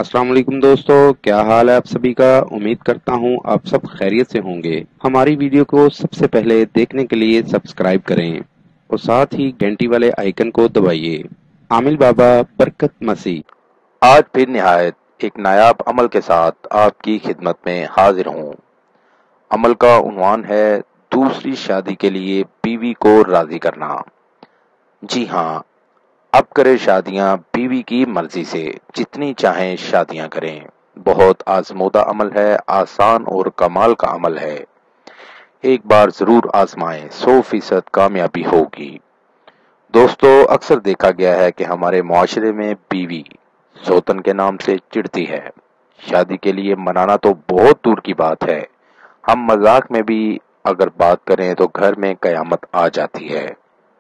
अस्सलाम वालेकुम दोस्तों, क्या हाल है आप सभी का। उम्मीद करता हूँ आप सब खैरियत से होंगे। हमारी वीडियो को सबसे पहले देखने के लिए सब्सक्राइब करें और साथ ही घंटी वाले आइकन को दबाइए। आमिल बाबा बरकत मसीह। आज फिर निहायत एक नायाब अमल के साथ आपकी खिदमत में हाजिर हूँ। अमल का उन्वान है दूसरी शादी के लिए बीवी को राजी करना। जी हाँ, अब करें शादियां बीवी की मर्जी से, जितनी चाहें शादियां करें। बहुत आजमूदा अमल है, आसान और कमाल का अमल है। एक बार जरूर आजमाएं, 100% कामयाबी होगी। दोस्तों, अक्सर देखा गया है कि हमारे मुआशरे में बीवी सौतन के नाम से चिढ़ती है। शादी के लिए मनाना तो बहुत दूर की बात है, हम मजाक में भी अगर बात करें तो घर में कयामत आ जाती है।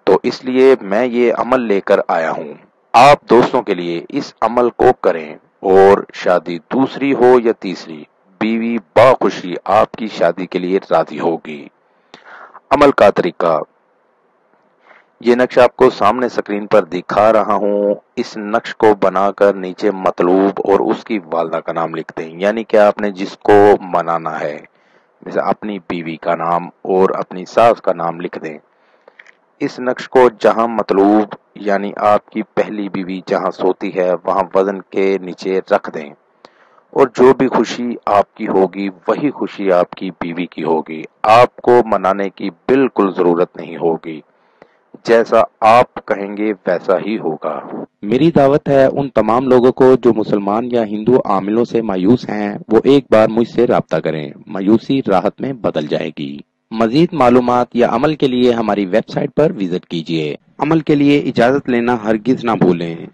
तो इसलिए मैं ये अमल लेकर आया हूँ आप दोस्तों के लिए। इस अमल को करें और शादी दूसरी हो या तीसरी, बीवी बाखुशी आपकी शादी के लिए राजी होगी। अमल का तरीका, ये नक्श आपको सामने स्क्रीन पर दिखा रहा हूँ। इस नक्श को बनाकर नीचे मतलूब और उसकी वालदा का नाम लिख दें, यानी कि आपने जिसको मनाना है, जैसे अपनी बीवी का नाम और अपनी सास का नाम लिख दें। इस नक्श को जहां मतलूब यानी आपकी पहली बीवी जहां सोती है वहां वजन के नीचे रख दें और जो भी खुशी आपकी होगी वही खुशी आपकी बीवी की होगी। आपको मनाने की बिल्कुल जरूरत नहीं होगी, जैसा आप कहेंगे वैसा ही होगा। मेरी दावत है उन तमाम लोगों को जो मुसलमान या हिंदू आमिलों से मायूस हैं, वो एक बार मुझसे राब्ता करें। मायूसी राहत में बदल जाएगी। मजीद मालूमात या अमल के लिए हमारी वेबसाइट पर विजिट कीजिए। अमल के लिए इजाजत लेना हरगिज ना भूलें।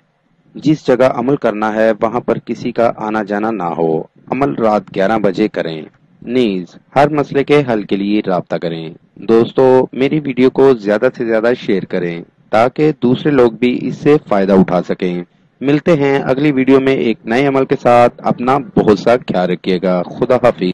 जिस जगह अमल करना है वहां पर किसी का आना जाना ना हो। अमल रात 11 बजे करें। नीज हर मसले के हल के लिए राब्ता करें। दोस्तों, मेरी वीडियो को ज्यादा से ज्यादा शेयर करें ताकि दूसरे लोग भी इससे फायदा उठा सकें। मिलते हैं अगली वीडियो में एक नए अमल के साथ। अपना बहुत सा ख्याल रखिएगा। खुदा हाफिज।